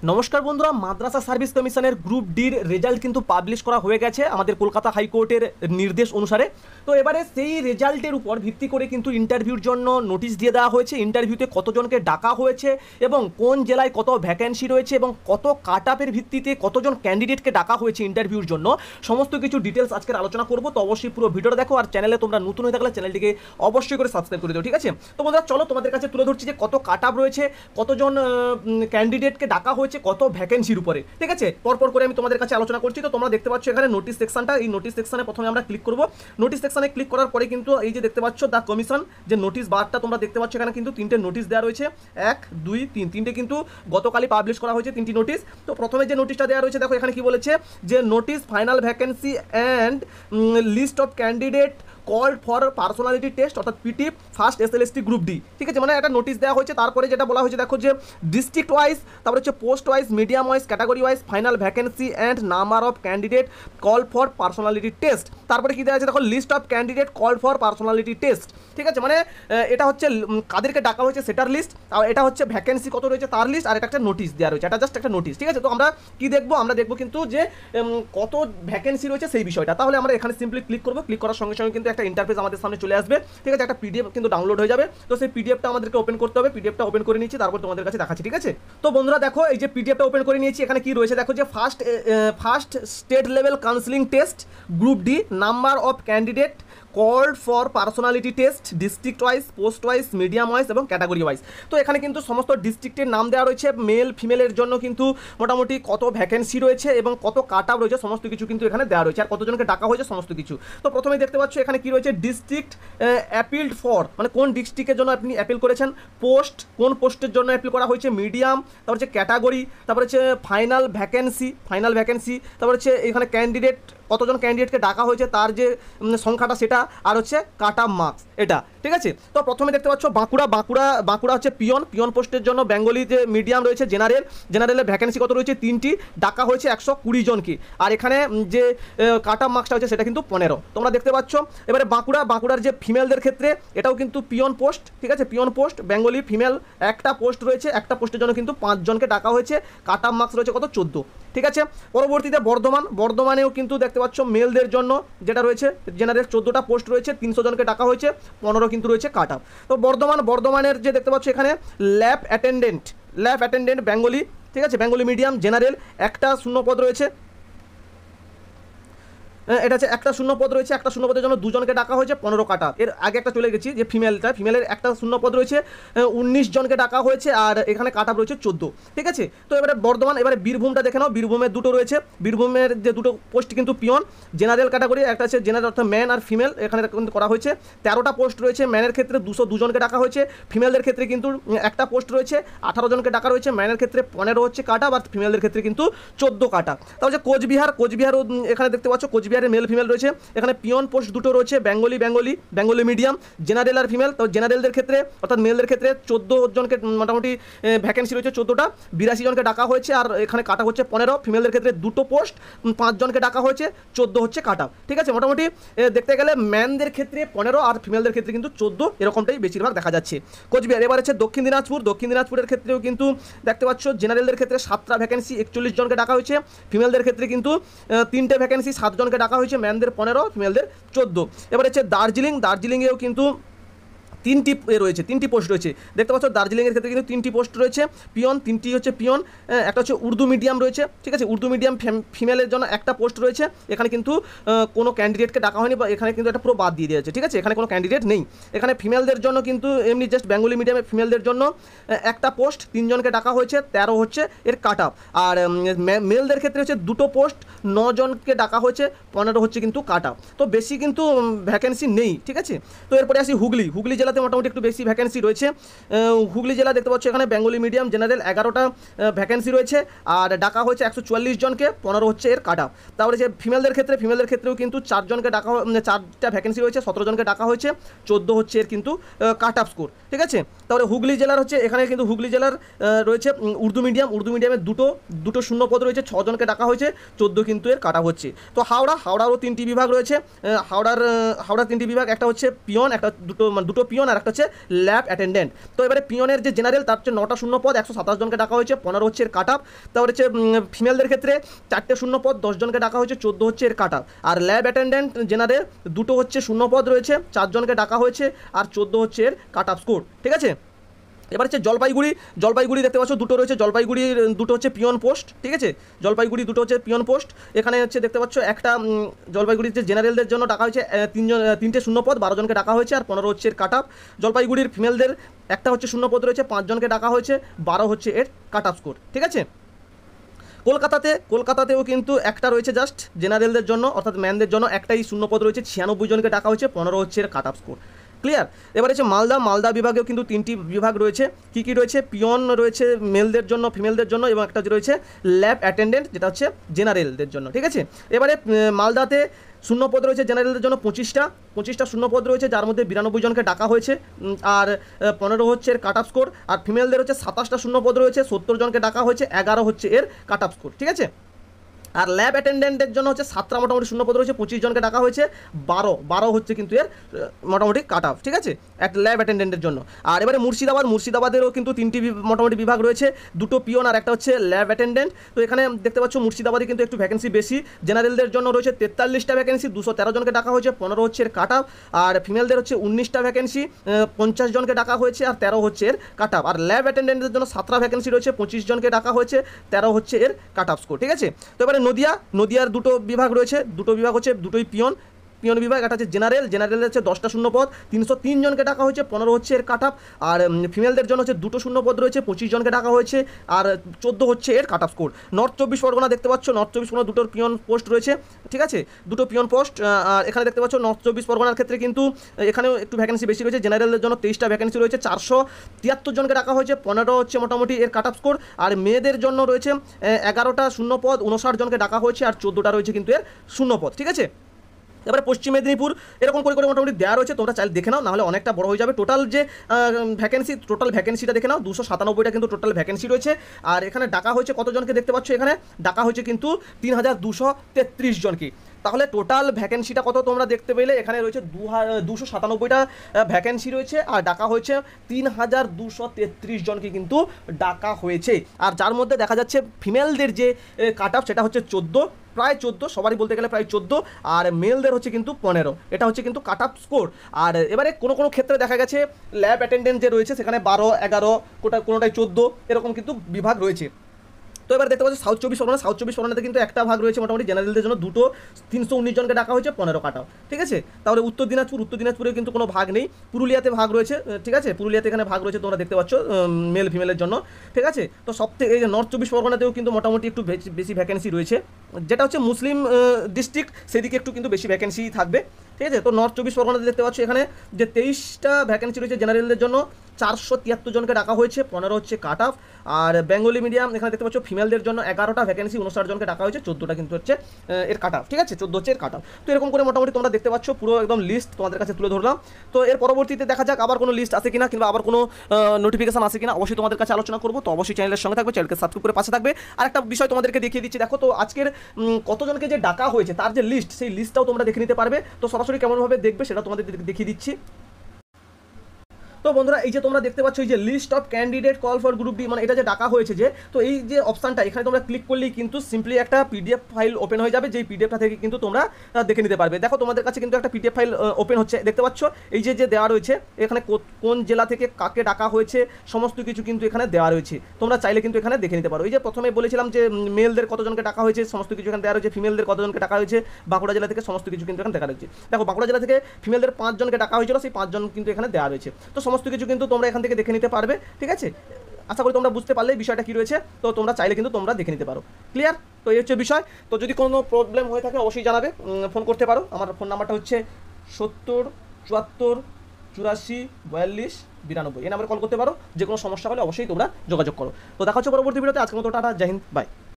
নমস্কার বন্ধুরা, মাদ্রাসা সার্ভিস কমিশনের গ্রুপ ডির রেজাল্ট কিন্তু পাবলিশ করা হয়ে গেছে আমাদের কলকাতা হাইকোর্টের নির্দেশ অনুসারে। তো এবারে সেই রেজাল্টের উপর ভিত্তি করে কিন্তু ইন্টারভিউর জন্য নোটিশ দিয়ে দেওয়া হয়েছে। ইন্টারভিউতে কতজনকে ডাকা হয়েছে এবং কোন জেলায় কত ভ্যাকেন্সি রয়েছে এবং কত কাট আপের ভিত্তিতে কতজন ক্যান্ডিডেটকে ডাকা হয়েছে ইন্টারভিউর জন্য, সমস্ত কিছু ডিটেলস আজকের আলোচনা করবো। তো অবশ্যই পুরো ভিডিওটা দেখো, আর চ্যানেলে তোমরা নতুন হয়ে থাকলে চ্যানেলটিকে অবশ্যই করে সাবস্ক্রাইব করে দিও, ঠিক আছে? তো বন্ধুরা চলো তোমাদের কাছে তুলে ধরছি যে কত কাট আপ রয়েছে, কতজন ক্যান্ডিডেটকে ডাকা হয়েছে, কত ভ্যাকেন্সির উপরে, ঠিক আছে? পরপর করে আমি তোমাদের কাছে আলোচনা করছি। তো তোমরা দেখতে পাচ্ছ এখানে নোটিশ সেকশনটা, এই নোটিশ সেকশনে প্রথমে আমরা ক্লিক করব। নোটিশ সেকশনে ক্লিক করার পরে কিন্তু এই যে দেখতে পাচ্ছ দ্য কমিশন যে নোটিশ বারটা তোমরা দেখতে পাচ্ছ, এখানে কিন্তু তিনটে নোটিশ দেওয়া রয়েছে, 1 2 3, তিনটে কিন্তু গতকালই পাবলিশ করা হয়েছে তিনটি নোটিশ। তো প্রথমে যে নোটিশটা দেওয়া রয়েছে দেখো এখানে কি বলেছে যে notice final vacancy and list of candidate called for personality test অর্থাৎ PT first SLST group D, ঠিক আছে? মানে একটা নোটিশ দেওয়া হয়েছে। তারপরে যেটা বলা হয়েছে দেখো যে ডিস্ট্রিক্ট ওয়াইজ, তারপরে হচ্ছে post wise, medium wise, category wise final vacancy and number of candidate call for personality test. তারপরে কি দেওয়া আছে দেখো list of candidate call for personality test, ঠিক আছে? মানে এটা হচ্ছে কাদেরকে ডাকা হয়েছে সেটার লিস্ট, আর এটা হচ্ছে ভ্যাকেন্সি কত রয়েছে তার লিস্ট, আর এটা একটা নোটিশ দেওয়া রয়েছে, এটা জাস্ট একটা নোটিশ, ঠিক আছে? তো আমরা কি দেখবো, আমরা দেখবো কিন্তু যে কত ভ্যাকেন্সি রয়েছে সেই বিষয়টা। তাহলে আমরা এখানে সিম্পলি ক্লিক করবো, ক্লিক করার সঙ্গে সঙ্গে কিন্তু একটা ইন্টারফেস আমাদের সামনে চলে আসবে, ঠিক আছে? একটা পিডিএফ কিন্তু ডাউনলোড হয়ে যাবে। তো সেই পিডিএফটা আমাদেরকে ওপেন করতে হবে। পিডিএফটা ওপেন করে নিচ্ছি, তারপর তোমাদের কাছে দেখাচ্ছি, ঠিক আছে? তো বন্ধুরা দেখো এই যে পিডিএফটা ওপেন করে নিয়েছি, এখানে কি রয়েছে দেখো যে first state level counselling test group D, number of candidate called for personality test district wise, post wise, medium wise এবং ক্যাটাগরি ওয়াইজ। তো এখানে কিন্তু সমস্ত ডিস্ট্রিক্টের নাম দেওয়া রয়েছে, মেল ফিমেলের জন্য কিন্তু মোটামুটি কত ভ্যাকেন্সি রয়েছে এবং কত কাট আপ রয়েছে সমস্ত কিছু কিন্তু এখানে দেওয়া রয়েছে, আর কতজনকে ডাকা হয়েছে সমস্ত কিছু। তো প্রথমেই দেখতে পাচ্ছ এখানে কি রয়েছে ডিস্ট্রিক্ট অ্যাপিলড ফর, মানে কোন ডিস্ট্রিক্টের জন্য আপনি অ্যাপিল করেছেন, পোস্ট কোন পোস্টের জন্য অ্যাপিল করা হয়েছে, মিডিয়াম, তারপর হচ্ছে ক্যাটাগরি, তারপর হচ্ছে ফাইনাল ভ্যাকেন্সি, তারপর হচ্ছে এখানে ক্যান্ডিডেট কতজন ক্যান্ডিডেটকে ডাকা হয়েছে তার যে সংখ্যাটা সেটা, আর হচ্ছে কাট আপ মার্কস এটা, ঠিক আছে? তো প্রথমে দেখতে পাচ্ছ বাঁকুড়া হচ্ছে পিয়ন পোস্টের জন্য বেঙ্গলি যে মিডিয়াম রয়েছে, জেনারেলের ভ্যাকেন্সি কত রয়েছে 3টি, ডাকা হয়েছে 120 জনকে, আর এখানে যে কাট আপ মার্কসটা হচ্ছে সেটা কিন্তু 15 তোমরা দেখতে পাচ্ছ। এবারে বাঁকুড়ার যে ফিমেলদের ক্ষেত্রে এটাও কিন্তু পিয়ন পোস্ট, ঠিক আছে? পিয়ন পোস্ট বেঙ্গলি ফিমেল একটা পোস্ট রয়েছে, একটা পোস্টের জন্য কিন্তু 5 জনকে ডাকা হয়েছে, কাট আপ মার্কস রয়েছে কত 14, ঠিক আছে? পরবর্তীতে বর্ধমানেও কিন্তু দেখতে পাচ্ছ মেলদের জন্য যেটা রয়েছে জেনারেল 14টা পোস্ট রয়েছে, 300 জনকে ডাকা হয়েছে, 15 কিন্তু রয়েছে কাট আপ। তো বর্ধমানের যে দেখতে পাচ্ছ এখানে ল্যাব অ্যাটেন্ডেন্ট বেঙ্গলি, ঠিক আছে? বেঙ্গলি মিডিয়াম জেনারেল একটা শূন্য পদ রয়েছে, এটা হচ্ছে একটা শূন্য পদ রয়েছে, একটা শূন্য পদের জন্য 2 জনকে ডাকা হয়েছে, 15 কাটা। এর আগে একটা চলে গেছি যে ফিমেলের একটা শূন্য পদ রয়েছে, 19 জনকে ডাকা হয়েছে, আর এখানে কাটা রয়েছে 14, ঠিক আছে? তো এবারে এবারে বীরভূমটা দেখে নাও, বীরভূমের দুটো রয়েছে, বীরভূমের যে দুটো পোস্ট কিন্তু পিয়ন জেনারেল ক্যাটাগরি, একটা হচ্ছে জেনারেল অর্থাৎ ম্যান আর ফিমেল, এখানে কিন্তু করা হয়েছে 13টা পোস্ট রয়েছে, ম্যানের ক্ষেত্রে 202 জনকে ডাকা হয়েছে, ফিমেলদের ক্ষেত্রে কিন্তু একটা পোস্ট রয়েছে, 18 জনকে ডাকা রয়েছে, ম্যানের ক্ষেত্রে 15 হচ্ছে কাটা, আর ফিমেলদের ক্ষেত্রে কিন্তু 14 কাটা। তাহলে হচ্ছে কোচবিহারও এখানে দেখতে পাচ্ছ, কোচবিহারের মেল ফিমেল রয়েছে, এখানে পিয়ন পোস্ট দুটো রয়েছে, বেঙ্গলি মিডিয়াম জেনারেল আর ফিমেল। তো জেনারেলদের ক্ষেত্রে অর্থাৎ মেলদের ক্ষেত্রে 14 জনকে মোটামুটি ভ্যাকেন্সি রয়েছে 14টা, 82 জনকে ডাকা হয়েছে, আর এখানে কাটা হচ্ছে 15। ফিমেলদের ক্ষেত্রে দুটো পোস্ট, 5 জনকে ডাকা হয়েছে, 14 হচ্ছে কাটা, ঠিক আছে? মোটামুটি দেখতে গেলে ম্যানদের ক্ষেত্রে 15 আর ফিমেলদের ক্ষেত্রে কিন্তু 14, এরকমটাই বেশিরভাগ দেখা যাচ্ছে কোচবিহার। এবার হচ্ছে দক্ষিণ দিনাজপুরের ক্ষেত্রেও কিন্তু দেখতে পাচ্ছ জেনারেলদের ক্ষেত্রে 7টা ভ্যাকেন্সি, 41 জনকে ডাকা হয়েছে, ফিমেলদের ক্ষেত্রে কিন্তু 3টে ভ্যাকেন্সি, 7 জনকে ডাকা হয়েছে, ম্যানদের 15, ফিমেলদের 14। এবার হচ্ছে দার্জিলিংয়েও কিন্তু 3টি পোস্ট রয়েছে, দেখতে পাচ্ছ দার্জিলিংয়ের ক্ষেত্রে কিন্তু 3টি পোস্ট রয়েছে, পিয়ন 3টি হচ্ছে পিয়ন, একটা হচ্ছে উর্দু মিডিয়াম রয়েছে, ঠিক আছে? উর্দু মিডিয়াম ফিমেলের জন্য একটা পোস্ট রয়েছে, এখানে কিন্তু কোনো ক্যান্ডিডেটকে ডাকা হয়নি, বা এখানে কিন্তু একটা পুরো বাদ দিয়ে দিয়েছে, ঠিক আছে? এখানে কোনো ক্যান্ডিডেট নেই। এখানে ফিমেলদের জন্য কিন্তু এমনি জাস্ট বেঙ্গলি মিডিয়ামে ফিমেলদের জন্য একটা পোস্ট, 3 জনকে ডাকা হয়েছে, 13 হচ্ছে এর কাট আপ, আর মেলদের ক্ষেত্রে হচ্ছে 2টো পোস্ট, 9 জনকে ডাকা হয়েছে, 15 হচ্ছে কিন্তু কাট আপ। তো বেশি কিন্তু ভ্যাকেন্সি নেই, ঠিক আছে? তো এরপরে আসি হুগলি জেলাতে মোটামুটি একটু বেশি ভ্যাকেন্সি রয়েছে। হুগলি জেলা দেখতে পাচ্ছ এখানে বেঙ্গলি মিডিয়াম জেনারেল 11টা ভ্যাকেন্সি রয়েছে, আর ডাকা হয়েছে 144 জনকে, 15 হচ্ছে এর কাট আপ। তারপরে যে ফিমেলদের ক্ষেত্রেও কিন্তু 4 জনকে ডাকা, 4টা ভ্যাকেন্সি রয়েছে, 17 জনকে ডাকা হয়েছে, 14 হচ্ছে এর কিন্তু কাট আপ স্কোর, ঠিক আছে? তারপরে হুগলি জেলার হচ্ছে এখানে কিন্তু হুগলি জেলার রয়েছে উর্দু মিডিয়ামের দুটো শূন্য পদ রয়েছে, 6 জনকে ডাকা হয়েছে, 14 কিন্তু এর কাট আপ হচ্ছে। তো হাওড়ারও 3টি বিভাগ রয়েছে, হাওড়ার 3টি বিভাগ, একটা হচ্ছে পিয়ন, দুটো পিয়ন, পিয়ন আর একটা হচ্ছে ল্যাব অ্যাটেন্ডেন্ট। তো এবারে পিয়নের যে জেনারেল তার হচ্ছে 9টা শূন্য পদ 127 জনকে ডাকা হয়েছে, 15 হচ্ছে এর কাট আপ। তারপরে হচ্ছে ফিমেলদের ক্ষেত্রে 4টে শূন্য পদ 10 জনকে ডাকা হয়েছে, 14 হচ্ছে এর কাট আপ। আর ল্যাব অ্যাটেন্ডেন্ট জেনারেল 2টো হচ্ছে শূন্য পদ রয়েছে, 4 জনকে ডাকা হয়েছে, আর 14 হচ্ছে এর কাট আপ স্কোর। ঠিক আছে, এবার হচ্ছে জলপাইগুড়ি দেখতে পাচ্ছ 2টো রয়েছে, জলপাইগুড়ির 2টো হচ্ছে পিয়ন পোস্ট। ঠিক আছে, জলপাইগুড়ি 2টো হচ্ছে পিয়ন পোস্ট। এখানে হচ্ছে দেখতে পাচ্ছ একটা জলপাইগুড়ির যে জেনারেলদের জন্য ডাকা হয়েছে 3টে শূন্য পদ 12 জনকে ডাকা হয়েছে, আর 15 হচ্ছে এর কাট আপ। জলপাইগুড়ির ফিমেলদের একটা হচ্ছে শূন্য পদ রয়েছে, 5 জনকে ডাকা হয়েছে, 12 হচ্ছে এর কাট আপ স্কোর। ঠিক আছে, কলকাতাতেও কিন্তু একটা রয়েছে জাস্ট জেনারেলদের জন্য, অর্থাৎ ম্যানদের জন্য একটাই শূন্যপদ রয়েছে, 96 জনকে ডাকা হয়েছে, 15 হচ্ছে এর কাট আপ স্কোর। ক্লিয়ার। এবার হচ্ছে মালদা বিভাগেও কিন্তু 3টি বিভাগ রয়েছে। কি রয়েছে? পিয়ন রয়েছে মেলদের জন্য, ফিমেলদের জন্য, এবং একটা রয়েছে ল্যাব অ্যাটেন্ডেন্ট যেটা হচ্ছে জেনারেলদের জন্য। ঠিক আছে, এবারে মালদাতে শূন্যপদ রয়েছে জেনারেলদের জন্য 25টা শূন্যপদ রয়েছে, যার মধ্যে 92 জনকে ডাকা হয়েছে, আর 15 হচ্ছে এর কাট আপ স্কোর। আর ফিমেলদের হচ্ছে 27টা শূন্যপদ রয়েছে, 70 জনকে ডাকা হয়েছে, 11 হচ্ছে এর কাট আপ স্কোর। ঠিক আছে, আর ল্যাব অ্যাটেন্ডেন্টের জন্য হচ্ছে 7টা মোটামুটি শূন্যপদ রয়েছে, 25 জনকে ডাকা হয়েছে, 12 হচ্ছে কিন্তু এর মোটামুটি কাট অফ। ঠিক আছে, একটা ল্যাব অ্যাটেন্ডেন্টের জন্য। আর এবারে মুর্শিদাবাদেরও কিন্তু 3টি মোটামুটি বিভাগ রয়েছে, 2টো পিয়ন আর একটা হচ্ছে ল্যাব অ্যাটেন্ডেন্ট। তো এখানে দেখতে পাচ্ছ মুর্শিদাবাদে কিন্তু একটু ভ্যাকেন্সি বেশি। জেনারেলদের জন্য রয়েছে 43টা ভ্যাকেন্সি, 213 জনকে ডাকা হয়েছে, 15 হচ্ছে এর কাট অফ। আর ফিমেলদের হচ্ছে 19টা ভ্যাকেন্সি, 50 জনকে ডাকা হয়েছে, আর 13 হচ্ছে এর কাট অফ। আর ল্যাব অ্যাটেন্ডেন্টের জন্য 7টা ভ্যাকেন্সি রয়েছে, 25 জনকে ডাকা হয়েছে, 13 হচ্ছে এর কাট অফ স্কোর। ঠিক আছে, তো এবারে নদিয়ার 2টো বিভাগ রয়েছে, 2টো বিভাগ হচ্ছে 2টোই পিয়ন বিভাগ। একটা হচ্ছে জেনারেল হচ্ছে 10টা শূন্য পদ, 303 জনকে ডাকা হয়েছে, 15 হচ্ছে এর কাট আপ। আর ফিমেলদের জন্য হচ্ছে 2টো শূন্য পদ রয়েছে, 25 জনকে ডাকা হয়েছে, আর 14 হচ্ছে এর কাট আপ স্কোর। নর্থ 24 পরগনা দেখতে পাচ্ছ, নর্থ 24 পরগনা 2টো পিয়ন পোস্ট রয়েছে। ঠিক আছে, 2টো পিয়ন পোস্ট। আর এখানে দেখতে পাচ্ছ নর্থ 24 পরগনার ক্ষেত্রে কিন্তু এখানেও একটু ভ্যাকেন্সি বেশি রয়েছে। জেনারেলদের জন্য 23টা ভ্যাকেন্সি রয়েছে, 473 জনকে ডাকা হয়েছে, 15 হচ্ছে মোটামুটি এর কাট আপ স্কোর। আর মেয়েদের জন্য রয়েছে 11টা শূন্য পদ, 59 জনকে ডাকা হয়েছে, আর 14টা রয়েছে কিন্তু এর শূন্য পদ। ঠিক আছে, এবারে পশ্চিম মেদিনীপুর এরকম করে মোটামুটি দেওয়া রয়েছে, তোমরা চাইলে দেখে নাও, নাহলে অনেকটা বড় হয়ে যাবে। টোটাল যে ভ্যাকেন্সিটা দেখে নাও, 297টা কিন্তু টোটাল ভ্যাকেন্সি রয়েছে। আর এখানে ডাকা হয়েছে কতজনকে দেখতে পাচ্ছ, এখানে ডাকা হয়েছে কিন্তু 3233 জনকে। তাহলে টোটাল ভ্যাকেন্সিটা কত তোমরা দেখতে পেলে, এখানে রয়েছে 297টা ভ্যাকেন্সি রয়েছে, আর ডাকা হয়েছে 3233 জনকে কিন্তু ডাকা হয়েছে। আর যার মধ্যে দেখা যাচ্ছে ফিমেলদের যে কাট অফ সেটা হচ্ছে প্রায় 14, সবারই বলতে গেলে প্রায় 14, আর মেলদের হচ্ছে কিন্তু 15। এটা হচ্ছে কিন্তু কাট অফ স্কোর। আর এবারে কোনো ক্ষেত্রে দেখা গেছে ল্যাব অ্যাটেন্ডেন্ট যে রয়েছে সেখানে 12, 11, কোনোটায় 14 এরকম কিন্তু বিভাগ রয়েছে। তো এবার দেখতে পাচ্ছি সাউথ 24 পরগনাতে কিন্তু একটা ভাগ রয়েছে মোটামুটি জেনারেলদের জন্য, 2টো 319 জনকে ডাকা হয়েছে, 15 কাটা। ঠিক আছে, তাহলে উত্তর দিনাজপুরে কিন্তু কোনো ভাগ নেই। পুরুলিয়াতে ভাগ রয়েছে। ঠিক আছে, পুরুলিয়াতে এখানে ভাগ রয়েছে, তোমরা দেখতে পাচ্ছ মেল ফিমেলের জন্য। ঠিক আছে, তো সবথেকে এই যে নর্থ 24 পরগনাতেও কিন্তু মোটামুটি একটু বেশি ভ্যাকেন্সি রয়েছে, যেটা হচ্ছে মুসলিম ডিস্ট্রিক্ট, সেদিকে একটু কিন্তু বেশি ভ্যাকেন্সি থাকবে। ঠিক আছে, তো নর্থ 24 পরগনাতে দেখতে পাচ্ছ এখানে যে 23টা ভ্যাকেন্সি রয়েছে জেনারেলদের জন্য, 473 জনকে ডাকা হয়েছে, 15 হচ্ছে কাট অফ। আর বেঙ্গলি মিডিয়াম এখানে দেখতে পাচ্ছ ফিমেলদের জন্য 11টা ভ্যাকেন্সি, 59 জনকে ডাকা হয়েছে, 14টা কিন্তু হচ্ছে এর কাট অফ। ঠিক আছে, 14 হচ্ছে এর কাট অফ। তো এরকম করে মোটামুটি তোমরা দেখতে পাচ্ছ পুরো একদম লিস্ট তোমাদের কাছে তুলে ধরলাম। তো এর পরবর্তীতে দেখা যাক আবার কোনো লিস্ট আসে কিনা, কিংবা আবার কোনো নোটিফিকেশন আসে কিনা, অবশ্যই তোমাদের কাছে আলোচনা করবো। তো অবশ্যই চ্যানেলের সঙ্গে থাকবে, চ্যানেলকে সাবস্ক্রাইব করে পাশে থাকবে। আর একটা বিষয় তোমাদেরকে দেখিয়ে দিচ্ছি, দেখো তো আজকের কতজনকে যে ডাকা হয়েছে তার যে লিস্ট, সেই লিস্টটাও তোমরা দেখে নিতে পারবে। তো সরাসরি কেমনভাবে দেখবে সেটা তোমাদের দেখিয়ে দিচ্ছি। তো বন্ধুরা, এই যে তোমরা দেখতে পাচ্ছ এই যে list of candidate call for group D, মানে এটা যে ডাকা হয়েছে যে, তো এই যে অপশানটা এখানে তোমরা ক্লিক করলেই কিন্তু সিম্পলি একটা পিডিএফ ফাইল ওপেন হয়ে যাবে, যেই পিডিএফটা থেকে কিন্তু তোমরা দেখে নিতে পারবে। দেখো তোমাদের কাছে কিন্তু একটা পিডিএফ ফাইল ওপেন হচ্ছে, দেখতে পাচ্ছ এই যে দেওয়া রয়েছে এখানে কোন জেলা থেকে কাকে ডাকা হয়েছে সমস্ত কিছু কিন্তু এখানে দেওয়া রয়েছে। তোমরা চাইলে কিন্তু এখানে দেখে নিতে পারো। এই যে প্রথমে বলেছিলাম যে মেলদের কতজনকে ডাকা হয়েছে সমস্ত কিছু এখানে দেওয়া রয়েছে, ফিমেলদের কতজনকে ডাকা হয়েছে বাঁকুড়া জেলা থেকে সমস্ত কিছু কিন্তু এখানে দেখা রয়েছে। দেখো বাঁকুড়া জেলা থেকে ফিমেলদের 5 জনকে ডাকা হয়েছিল, সেই 5 জন কিন্তু এখানে দেওয়া রয়েছে। তো সমস্ত কিছু কিন্তু তোমরা এখান থেকে দেখে নিতে পারবে। ঠিক আছে, আশা করি তোমরা বুঝতে পারলে বিষয়টা কি রয়েছে। তো তোমরা চাইলে কিন্তু তোমরা দেখে নিতে পারো। ক্লিয়ার? তো এই হচ্ছে বিষয়। তো যদি কোনো প্রবলেম হয়ে থাকে অবশ্যই জানাবে, ফোন করতে পারো। আমার ফোন নাম্বারটা হচ্ছে 70 74 84 42 92। এই নাম্বারে কল করতে পারো। যে কোনো সমস্যা হলে অবশ্যই তোমরা যোগাযোগ করো। তো দেখা হচ্ছে পরবর্তী ভিডিওতে। আজকের মতো টাটা, জয় হিন্দ, বাই।